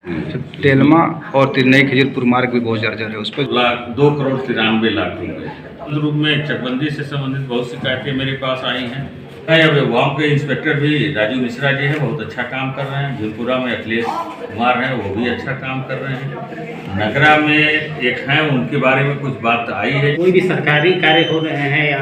तेलमा और नई खजूरपुर मार्ग भी बहुत जर्जर है, उस पर 2,93,00,000 रुपए रूप में चकबंदी से संबंधित बहुत शिकायतें मेरे पास आई हैं। वहाँ के इंस्पेक्टर भी राजू मिश्रा जी है, बहुत अच्छा काम कर रहे हैं। भीमपुरा में अखिलेश कुमार हैं, वो भी अच्छा काम कर रहे हैं। नगरा में एक हैं, उनके बारे में कुछ बात आई है। कोई भी सरकारी कार्य हो रहे हैं या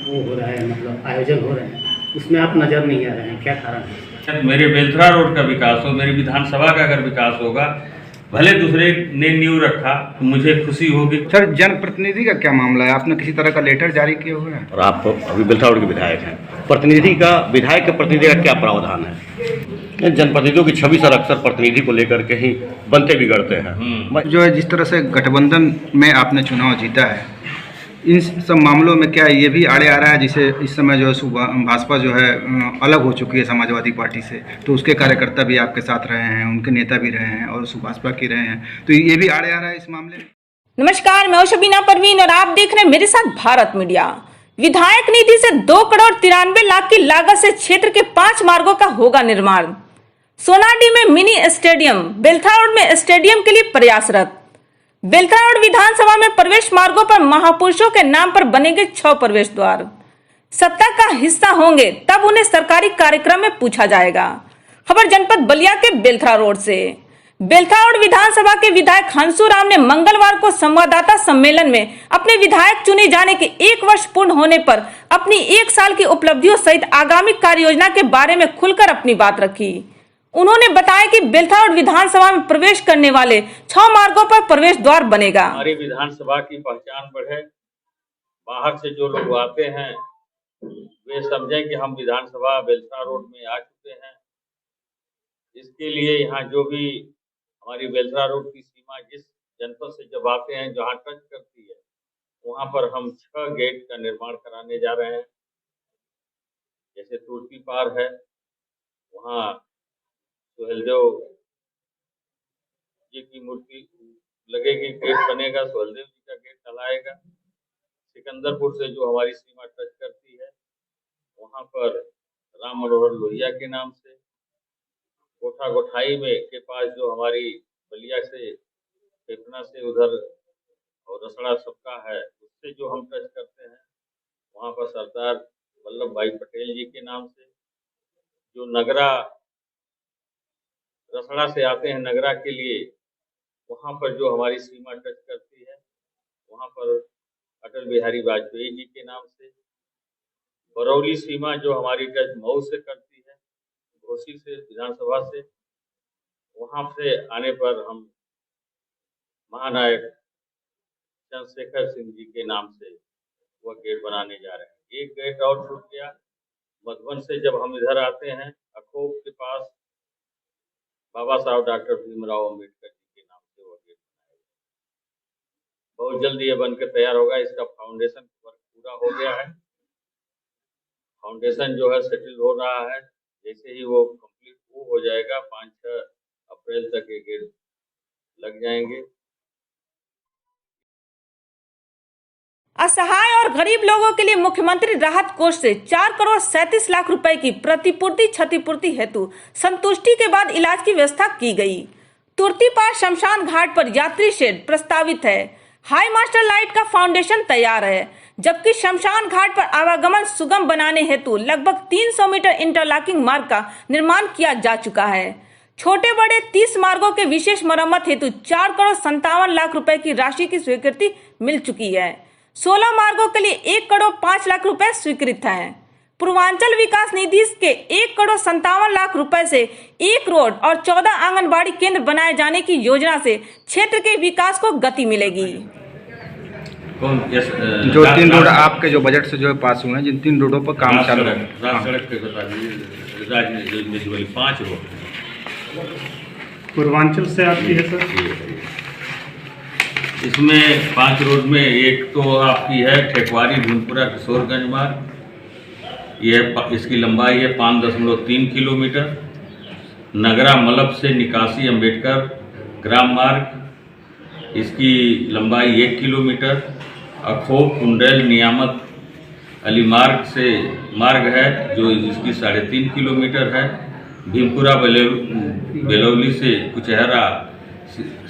वो हो रहा है, मतलब आयोजन हो रहे हैं, उसमें आप नज़र नहीं आ रहे हैं, क्या कारण है? मेरे बेलथरा रोड का विकास हो, मेरी विधानसभा का अगर विकास होगा, भले दूसरे ने नींव रखा तो मुझे खुशी होगी। सर, जनप्रतिनिधि का क्या मामला है? आपने किसी तरह का लेटर जारी किए हुए हैं? और आप अभी बेलथरा रोड के विधायक हैं, विधायक के प्रतिनिधि का क्या प्रावधान है? जनप्रतिनिधियों की छवि सर अक्सर प्रतिनिधि को लेकर के ही बनते बिगड़ते हैं। जो है, जिस तरह से गठबंधन में आपने चुनाव जीता है, इन सब मामलों में क्या ये भी आड़े आ रहा है? जिसे इस समय जो है भाजपा जो है अलग हो चुकी है समाजवादी पार्टी से, तो उसके कार्यकर्ता भी आपके साथ रहे हैं, उनके नेता भी रहे हैं और भाजपा के रहे हैं, तो ये भी आड़े आ रहा है इस मामले में। नमस्कार, मैं शबीना परवीन और आप देख रहे हैं मेरे साथ भारत मीडिया। विधायक निधि से 2,93,00,000 की लागत से क्षेत्र के 5 मार्गों का होगा निर्माण। सोनाडीह में मिनी स्टेडियम, बेलथरा रोड में स्टेडियम के लिए प्रयासरत। बेलथरा रोड विधानसभा में प्रवेश मार्गों पर महापुरुषों के नाम पर बनेंगे 6 प्रवेश द्वार। सत्ता का हिस्सा होंगे तब उन्हें सरकारी कार्यक्रम में पूछा जाएगा। खबर जनपद बलिया के बेलथरा रोड से। बेलथरा रोड विधानसभा के विधायक हंसू राम ने मंगलवार को संवाददाता सम्मेलन में अपने विधायक चुने जाने के 1 वर्ष पूर्ण होने पर अपनी 1 साल की उपलब्धियों सहित आगामी कार्य योजना के बारे में खुलकर अपनी बात रखी। उन्होंने बताया कि बेलथरा रोड विधानसभा में प्रवेश करने वाले 6 मार्गों पर प्रवेश द्वार बनेगा। हमारी विधानसभा की पहचान बढ़े, बाहर से जो लोग आते हैं वे समझें कि हम विधानसभा बेलथरा रोड में आ चुके हैं। इसके लिए यहाँ जो भी हमारी बेलथरा रोड की सीमा जिस जनपद से जब आते हैं, जहाँ टच करती है, वहाँ पर हम 6 गेट का निर्माण कराने जा रहे हैं। जैसे तुर्ती पार है, वहाँ सुहेलदेव जी की मूर्ति लगेगी, गेट बनेगा, सुहेलदेव जी का गेट डलाएगा। सिकंदरपुर से जो हमारी सीमा टच करती है, वहाँ पर राम मनोहर लोहिया के नाम से, गोठा गोठाई में के पास जो हमारी बलिया से फेफना से उधर और रसड़ा सबका है, उससे जो हम टच करते हैं, वहाँ पर सरदार वल्लभ भाई पटेल जी के नाम से। जो नगरा रसड़ा से आते हैं नगरा के लिए, वहाँ पर जो हमारी सीमा टच करती है, वहाँ पर अटल बिहारी वाजपेयी जी के नाम से। बरौली सीमा जो हमारी टच मऊ से करती है, घोसी से विधानसभा से, वहाँ से आने पर हम महानायक चंद्रशेखर सिंह जी के नाम से वह गेट बनाने जा रहे हैं। एक गेट और छूट गया, मधुबन से जब हम इधर आते हैं, अखोब के पास बाबा साहब डॉक्टर भीमराव अम्बेडकर जी के नाम से वह गेट बनाया। बहुत जल्दी ये बनकर तैयार होगा। इसका फाउंडेशन वर्क पूरा हो गया है, फाउंडेशन जो है सेटल हो रहा है। जैसे ही वो कंप्लीट हो जाएगा, 5-6 अप्रैल तक ये गेट लग जाएंगे। असहाय और गरीब लोगों के लिए मुख्यमंत्री राहत कोष से 4,37,00,000 रुपए की प्रतिपूर्ति क्षतिपूर्ति हेतु संतुष्टि के बाद इलाज की व्यवस्था की गई। तुर्ती पार शमशान घाट पर यात्री शेड प्रस्तावित है। हाई मास्टर लाइट का फाउंडेशन तैयार है, जबकि शमशान घाट पर आवागमन सुगम बनाने हेतु लगभग 300 मीटर इंटरलॉकिंग मार्ग का निर्माण किया जा चुका है। छोटे बड़े 30 मार्गों के विशेष मरम्मत हेतु 4,57,00,000 रुपए की राशि की स्वीकृति मिल चुकी है। 16 मार्गों के लिए 1,05,00,000 रुपए स्वीकृत हैं। पूर्वांचल विकास निधि के 1,57,00,000 रुपए से 1 रोड और 14 आंगनबाड़ी केंद्र बनाए जाने की योजना से क्षेत्र के विकास को गति मिलेगी। जो 3 रोड आपके जो बजट से जो पास हुए हैं, जिन 3 रोडों पर काम चालू है, सड़क पे बता दीजिए। 5 रोड पूर्वांचल से आती है सर। इसमें 5 रोड में एक तो आपकी है ठेकवारी भूनपुरा किशोरगंज मार्ग, इसकी लंबाई है 5.3 किलोमीटर। नगरा मलब से निकासी अम्बेडकर ग्राम मार्ग, इसकी लंबाई 1 किलोमीटर। अखोब कुंडल नियामत अली मार्ग से मार्ग है जो इसकी 3.5 किलोमीटर है। भीमपुरा बेलौली से कुचहरा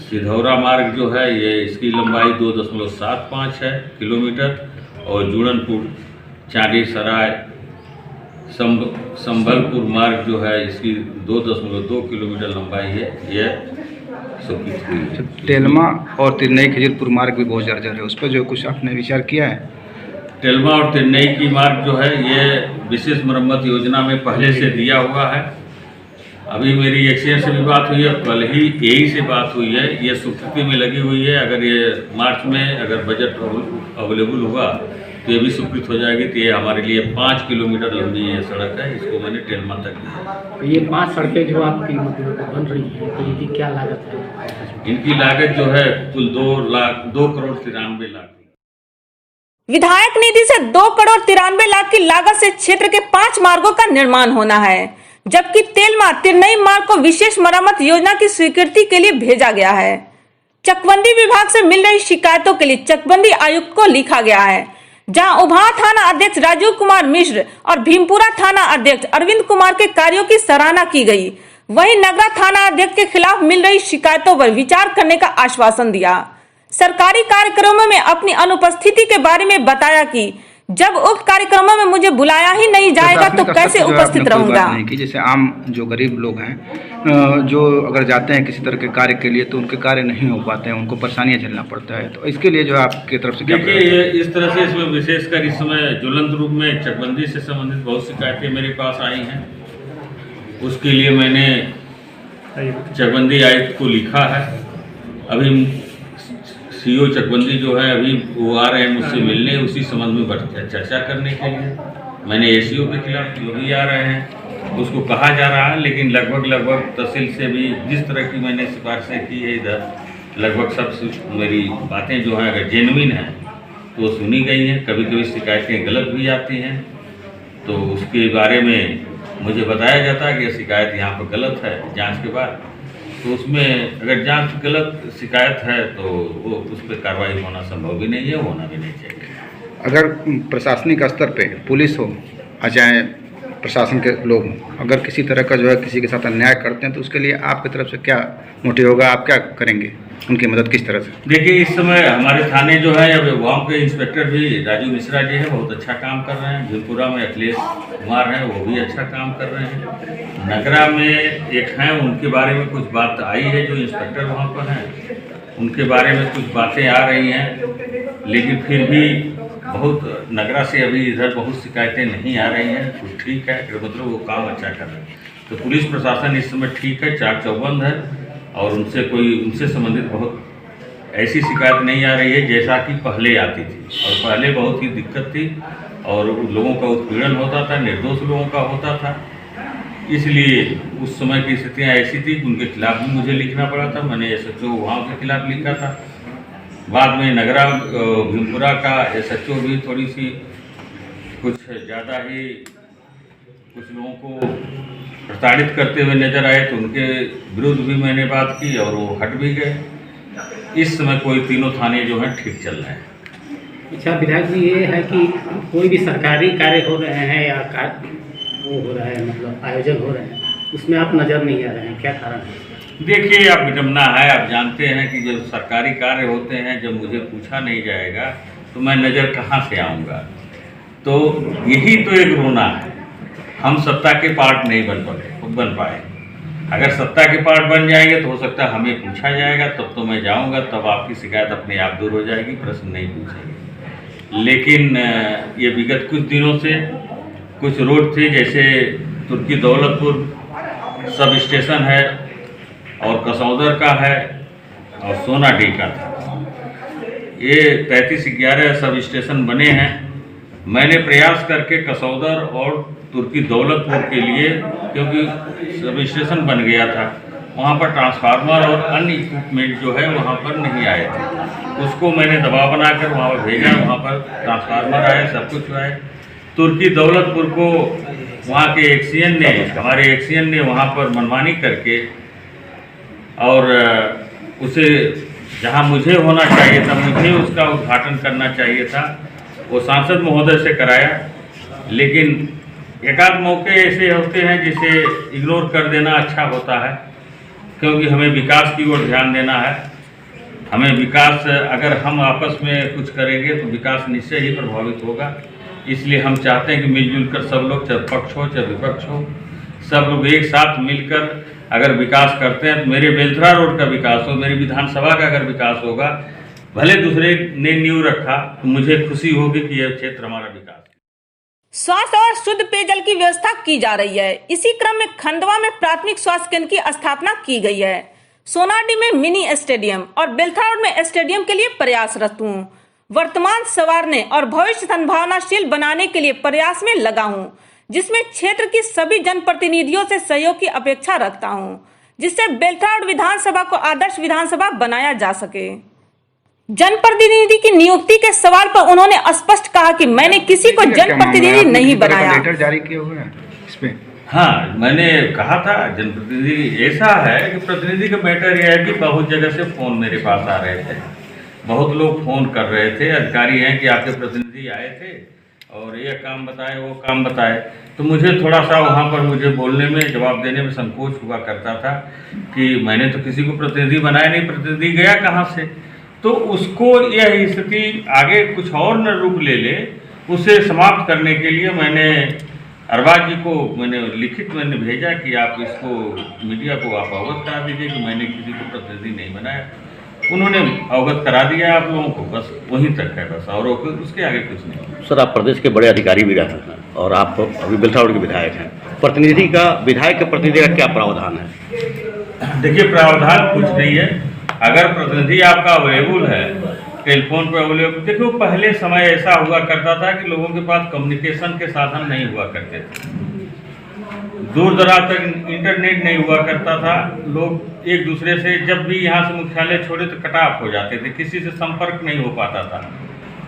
सिधौरा मार्ग जो है ये इसकी लंबाई 2.75 है किलोमीटर और जुड़नपुर चांडी सराय संबलपुर मार्ग जो है इसकी 2.2 किलोमीटर लंबाई है। यह स्वीकृत हुई है। तेलमा और तिरनई खजूरपुर मार्ग भी बहुत जर्जर है, उस पर जो कुछ आपने विचार किया है? तेलमा और तिरनई की मार्ग जो है ये विशेष मरम्मत योजना में पहले से दिया हुआ है। अभी मेरी एक्सीडेंट से भी बात हुई है, कल ही यही से बात हुई है, ये स्वीकृति में लगी हुई है। अगर ये मार्च में अगर बजट अवेलेबल हुआ तो ये भी स्वीकृत हो जाएगी। तो ये हमारे लिए 5 किलोमीटर लंबी ये सड़क है, इसको मैंने तेलमा तक दिया। ये 5 सड़कें जो आपकी मतलब बन रही हैं तो इनकी क्या लागत है? इनकी लागत जो है कुल 2 करोड़ 93 लाख। विधायक निधि से 2 करोड़ 93 लाख की लागत से क्षेत्र के 5 मार्गों का निर्माण होना है, जबकि तेलमा तिरनई मार्ग को विशेष मरम्मत योजना की स्वीकृति के लिए भेजा गया है। चकबंदी विभाग से मिल रही शिकायतों के लिए चकबंदी आयुक्त को लिखा गया है, जहां उभार थाना अध्यक्ष राजीव कुमार मिश्र और भीमपुरा थाना अध्यक्ष अरविंद कुमार के कार्यों की सराहना की गई। वहीं नगरा थाना अध्यक्ष के खिलाफ मिल रही शिकायतों पर विचार करने का आश्वासन दिया। सरकारी कार्यक्रमों में अपनी अनुपस्थिति के बारे में बताया कि जब उक्त कार्यक्रमों में मुझे बुलाया ही नहीं जाएगा तो कैसे उपस्थित रहूंगा। कि जैसे आम जो गरीब लोग हैं, जो अगर जाते हैं किसी तरह के कार्य के लिए तो उनके कार्य नहीं हो पाते हैं, उनको परेशानियां झेलना पड़ता है, तो इसके लिए जो आपकी तरफ से क्या? देखिए, इस तरह से इसमें विशेषकर इस समय ज्वलंत रूप में चकबंदी से संबंधित बहुत शिकायतें मेरे पास आई हैं। उसके लिए मैंने चकबंदी आयुक्त को लिखा है। अभी सीओ चकबंदी जो है अभी वो आ रहे हैं मुझसे मिलने, उसी संबंध में चर्चा करने के लिए। मैंने एसीओ के खिलाफ जो भी आ रहे हैं उसको कहा जा रहा है, लेकिन लगभग तहसील से भी जिस तरह की मैंने सिफारिशें की है इधर लगभग सब मेरी बातें जो हैं अगर जेन्युइन हैं तो वो सुनी गई हैं। कभी कभी शिकायतें गलत भी आती हैं तो उसके बारे में मुझे बताया जाता है कि ये शिकायत यहाँ पर गलत है जांच के बाद। तो उसमें अगर जांच गलत शिकायत है तो वो उस पर कार्रवाई होना संभव भी नहीं है, होना भी नहीं चाहिए। अगर प्रशासनिक स्तर पे पुलिस हो या चाहे प्रशासन के लोग हों, अगर किसी तरह का जो है किसी के साथ अन्याय करते हैं तो उसके लिए आपकी तरफ से क्या मोटिव होगा, आप क्या करेंगे, उनकी मदद किस तरह से? देखिए, इस समय हमारे थाने जो है अब वहाँ के इंस्पेक्टर भी राजू मिश्रा जी है, बहुत अच्छा काम कर रहे हैं। भीमपुरा में अखिलेश कुमार हैं, वो भी अच्छा काम कर रहे हैं। नगरा में एक हैं, उनके बारे में कुछ बात आई है, जो इंस्पेक्टर वहाँ पर हैं उनके बारे में कुछ बातें आ रही हैं, लेकिन फिर भी बहुत नगरा से अभी इधर बहुत शिकायतें नहीं आ रही हैं। कुछ ठीक है, मतलब वो काम अच्छा कर रहे हैं। तो पुलिस प्रशासन इस समय ठीक है, चाक चौबंद है और उनसे संबंधित बहुत ऐसी शिकायत नहीं आ रही है जैसा कि पहले आती थी। और पहले बहुत ही दिक्कत थी और लोगों का उत्पीड़न होता था, निर्दोष लोगों का होता था। इसलिए उस समय की स्थितियाँ ऐसी थी कि उनके खिलाफ भी मुझे लिखना पड़ा था। मैंने SHO वहाँ के खिलाफ लिखा था। बाद में नगरा भीमपुरा का SHO भी थोड़ी सी कुछ ज़्यादा ही कुछ लोगों को प्रताड़ित करते हुए नजर आए तो उनके विरुद्ध भी मैंने बात की और वो हट भी गए। इस समय कोई तीनों थाने जो हैं ठीक चल रहे हैं। अच्छा विधायक जी, ये है कि कोई भी सरकारी कार्य हो रहे हैं या वो हो रहा है मतलब आयोजन हो रहे हैं, उसमें आप नज़र नहीं आ रहे हैं, क्या कारण है? देखिए, आप विडम्बना है, आप जानते हैं कि जब सरकारी कार्य होते हैं, जब मुझे पूछा नहीं जाएगा तो मैं नज़र कहाँ से आऊँगा। तो यही तो एक रोना है, हम सत्ता के पार्ट नहीं बन पाए। अगर सत्ता के पार्ट बन जाएंगे तो हो सकता है हमें पूछा जाएगा, तब तो मैं जाऊंगा, तब आपकी शिकायत अपने आप दूर हो जाएगी, प्रश्न नहीं पूछेंगे। लेकिन ये विगत कुछ दिनों से कुछ रोड थे, जैसे तुर्की दौलतपुर सब स्टेशन है और कसौदर का है और सोनाडीह का था। ये 3311 सब स्टेशन बने हैं। मैंने प्रयास करके कसौदर और तुर्की दौलतपुर के लिए, क्योंकि सब स्टेशन बन गया था, वहाँ पर ट्रांसफार्मर और अन्य इक्विपमेंट जो है वहाँ पर नहीं आए थे, उसको मैंने दबाव बनाकर वहाँ पर भेजा। वहाँ पर ट्रांसफार्मर आए, सब कुछ आए। तुर्की दौलतपुर को वहाँ के एक्सीएन ने, हमारे एक्सीएन ने वहाँ पर मनमानी करके और उसे जहाँ मुझे होना चाहिए था, मुझे उसका उद्घाटन करना चाहिए था, वो सांसद महोदय से कराया। लेकिन एकाध मौके ऐसे होते हैं जिसे इग्नोर कर देना अच्छा होता है, क्योंकि हमें विकास की ओर ध्यान देना है। हमें विकास, अगर हम आपस में कुछ करेंगे तो विकास निश्चय ही प्रभावित होगा। इसलिए हम चाहते हैं कि मिलजुल कर सब लोग, चाहे पक्ष हो चाहे विपक्ष हो, सब लोग एक साथ मिलकर अगर विकास करते हैं तो मेरे बेलथरा रोड का विकास हो, मेरी विधानसभा का अगर विकास होगा, भले दूसरे ने नींव रखा तो मुझे खुशी होगी कि यह क्षेत्र हमारा विकास। स्वास्थ्य और शुद्ध पेयजल की व्यवस्था की जा रही है। इसी क्रम में खंडवा में प्राथमिक स्वास्थ्य केंद्र की स्थापना की गई है। सोनाडी में मिनी स्टेडियम और बेलथरा रोड में स्टेडियम के लिए प्रयासरत हूँ। वर्तमान संवारने और भविष्य संभावनाशील बनाने के लिए प्रयास में लगा हूँ, जिसमें क्षेत्र की सभी जनप्रतिनिधियों से सहयोग की अपेक्षा रखता हूँ, जिससे बेलथरा रोड विधानसभा को आदर्श विधानसभा बनाया जा सके। जनप्रतिनिधि की नियुक्ति के सवाल पर उन्होंने स्पष्ट कहा कि मैंने किसी को जनप्रतिनिधि नहीं बनाया। लेटर जारी किए हुए हैं इस पे? हाँ, मैंने कहा था जनप्रतिनिधि ऐसा है कि प्रतिनिधि का मैटर यह है कि बहुत जगह से फोन मेरे पास आ रहे थे, बहुत लोग फोन कर रहे थे, अधिकारी हैं कि आपके प्रतिनिधि आए थे और ये काम बताए वो काम बताए, तो मुझे थोड़ा सा वहाँ पर मुझे बोलने में, जवाब देने में संकोच हुआ करता था कि मैंने तो किसी को प्रतिनिधि बनाया नहीं, प्रतिनिधि गया कहाँ से। तो उसको यह स्थिति आगे कुछ और न रूप ले ले, उसे समाप्त करने के लिए मैंने अरबाज जी को लिखित भेजा कि आप इसको मीडिया को आप अवगत करा दीजिए कि मैंने किसी को प्रतिनिधि नहीं बनाया। उन्होंने अवगत करा दिया आप लोगों को, बस वहीं तक है बस, और उसके आगे कुछ नहीं। सर, आप प्रदेश के बड़े अधिकारी भी रहे हैं और आप अभी बेलथरा रोड के विधायक हैं। विधायक के प्रतिनिधि का क्या प्रावधान है? देखिए, प्रावधान कुछ नहीं है। अगर प्रतिनिधि आपका अवेलेबल है, टेलीफोन पर अवेलेबल, देखो पहले समय ऐसा हुआ करता था कि लोगों के पास कम्युनिकेशन के साधन नहीं हुआ करते थे, दूर दराज तक इंटरनेट नहीं हुआ करता था, लोग एक दूसरे से जब भी यहाँ से मुख्यालय छोड़े तो कट ऑफ हो जाते थे, किसी से संपर्क नहीं हो पाता था।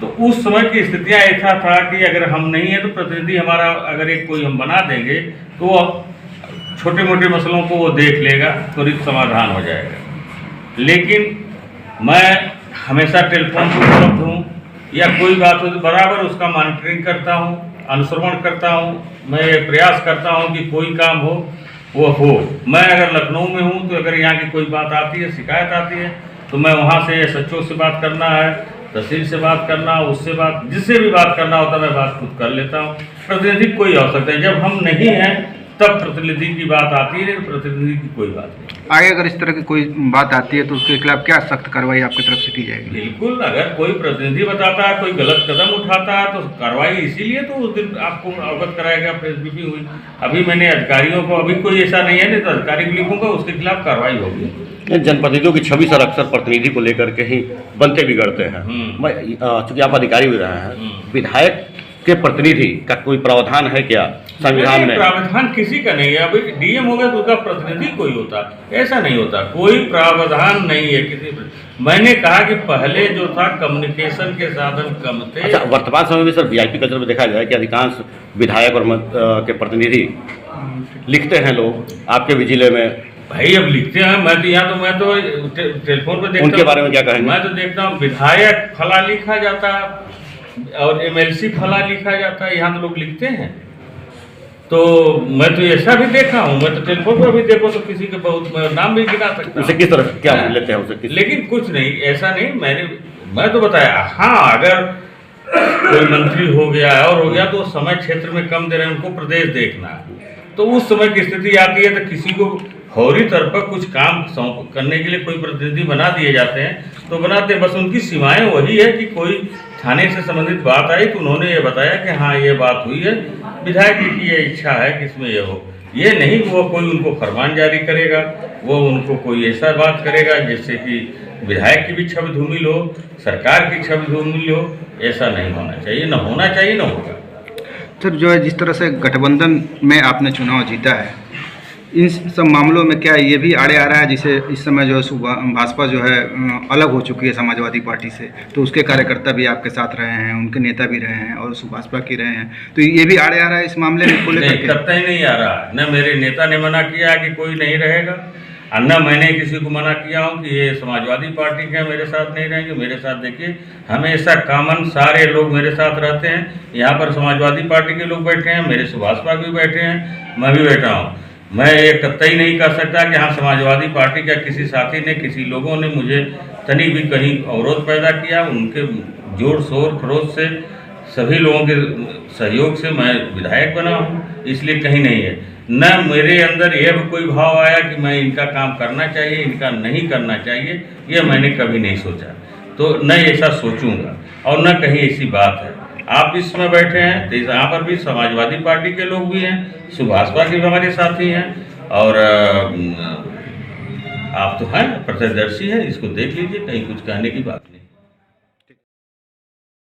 तो उस समय की स्थितियाँ ऐसा था कि अगर हम नहीं है तो प्रतिनिधि हमारा, अगर एक कोई हम बना देंगे तो छोटे मोटे मसलों को वो देख लेगा, त्वरित समाधान हो जाएगा। लेकिन मैं हमेशा टेलीफोन पर उपलब्ध हूँ, या कोई बात हो तो बराबर उसका मॉनिटरिंग करता हूँ, अनुश्रवण करता हूँ, मैं प्रयास करता हूँ कि कोई काम हो वो हो। मैं अगर लखनऊ में हूँ तो अगर यहाँ की कोई बात आती है, शिकायत आती है, तो मैं वहाँ से SHO से बात करना है, तहसील से बात करना, उससे बात, जिससे भी बात करना होता है मैं बात खुद कर लेता हूँ। प्रतिनिधि कोई आवश्यकता है, जब हम नहीं हैं तब प्रतिनिधि की बात आती है, प्रतिनिधि की कोई बात नहीं। आगे अगर इस तरह की कोई बात आती है तो उसके खिलाफ क्या सख्त कार्रवाई आपकी तरफ से की जाएगी? बिल्कुल, अगर कोई प्रतिनिधि बताता है, कोई गलत कदम उठाता है तो कार्रवाई इसीलिए तो उस दिन आपको अवगत कराएगा, प्रेस ब्रीफिंग हुई। अभी मैंने अधिकारियों को, अभी कोई ऐसा नहीं है, नहीं तो अधिकारी को लिखूंगा, उसके खिलाफ कार्रवाई होगी। जनप्रतिनिधियों की छवि सर अक्सर प्रतिनिधि को लेकर के ही बनते बिगड़ते हैं। चूंकि आप अधिकारी भी रहे हैं, विधायक के प्रतिनिधि का कोई प्रावधान है क्या संविधान में? प्रावधान किसी का नहीं है। अभी DM हो गया तो उसका प्रतिनिधि कोई होता, ऐसा नहीं होता, कोई प्रावधान नहीं है किसी। मैंने कहा कि पहले जो था कम्युनिकेशन के साधन कम थे। अच्छा, वर्तमान समय में सर VIP कल्चर में देखा जाए कि अधिकांश विधायक और के प्रतिनिधि लिखते हैं लोग आपके भी जिले में। भाई अब लिखते हैं, मैं तो टेलीफोन पर देखता हूं। उनके बारे में क्या कहेंगे? मैं तो देखता हूँ विधायक फला लिखा जाता है और MLC फला लिखा जाता है, यहाँ तो लोग लिखते हैं। तो मैं तो ऐसा भी देखा हूँ, मैं तो टेलीफोन पर भी देखो तो किसी के बहुत नाम भी गिना सकता हूँ। उसे किस तरह क्या लेते हैं उसे? लेकिन कुछ नहीं, ऐसा नहीं, मैं तो बताया। हाँ, अगर कोई मंत्री हो गया और हो गया तो समय क्षेत्र में कम दे रहे हैं, उनको प्रदेश देखना है, तो उस समय की स्थिति आती है तो किसी को फौरी तौर पर कुछ काम करने के लिए कोई प्रतिनिधि बना दिए जाते हैं, तो बनाते हैं। बस उनकी सीमाएं वही है कि कोई थाने से संबंधित बात आई तो उन्होंने ये बताया कि हाँ ये बात हुई है, विधायक की ये इच्छा है कि इसमें ये हो। ये नहीं वो कोई उनको फरमान जारी करेगा, वो उनको कोई ऐसा बात करेगा जिससे कि विधायक की भी छवि धूमिल हो, सरकार की छवि धूमिल हो। ऐसा नहीं होना चाहिए, न होना चाहिए, न होगा। सर, जो है जिस तरह से गठबंधन में आपने चुनाव जीता है, इन सब मामलों में क्या ये भी आड़े आ रहा है, जिसे इस समय जो है भाजपा जो है अलग हो चुकी है समाजवादी पार्टी से, तो उसके कार्यकर्ता भी आपके साथ रहे हैं, उनके नेता भी रहे हैं और भाजपा की रहे हैं, तो ये भी आड़े आ रहा है इस मामले में को लेकर? नहीं, कतई नहीं आ रहा। न मेरे नेता ने मना किया कि कोई नहीं रहेगा, और न मैंने किसी को मना किया हूँ कि ये समाजवादी पार्टी के मेरे साथ नहीं रहेंगे। मेरे साथ देखिए हमेशा कॉमन सारे लोग मेरे साथ रहते हैं। यहाँ पर समाजवादी पार्टी के लोग बैठे हैं, मेरे सुभाषपा भी बैठे हैं, मैं भी बैठा हूँ। मैं ये कतई नहीं कर सकता कि हाँ समाजवादी पार्टी का किसी साथी ने, किसी लोगों ने मुझे तनी भी कहीं अवरोध पैदा किया। उनके जोर शोर खरोच से, सभी लोगों के सहयोग से मैं विधायक बना हूँ, इसलिए कहीं नहीं है। न मेरे अंदर यह भी कोई भाव आया कि मैं इनका काम करना चाहिए, इनका नहीं करना चाहिए, ये मैंने कभी नहीं सोचा, तो न ऐसा सोचूंगा और न कहीं ऐसी बात है। आप इसमें बैठे हैं तो यहाँ पर भी समाजवादी पार्टी के लोग भी हैं, सुभाषपा के भी हमारे साथी हैं, और आप तो हैं प्रत्यक्षदर्शी हैं, इसको देख लीजिए, कहीं कुछ कहने की बात नहीं।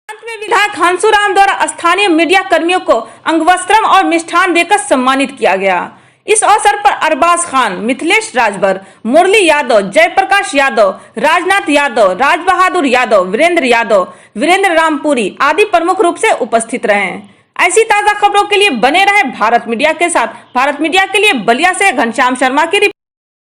अंत में विधायक हंसुराम द्वारा स्थानीय मीडिया कर्मियों को अंगवस्त्रम और मिष्ठान देकर सम्मानित किया गया। इस अवसर पर अरबाज खान, मिथिलेश राजभर, मुरली यादव, जयप्रकाश यादव, राजनाथ यादव, राज बहादुर यादव, वीरेंद्र यादव, वीरेंद्र रामपुरी आदि प्रमुख रूप से उपस्थित रहे। ऐसी ताजा खबरों के लिए बने रहे भारत मीडिया के साथ। भारत मीडिया के लिए बलिया से घनश्याम शर्मा की रिपोर्ट।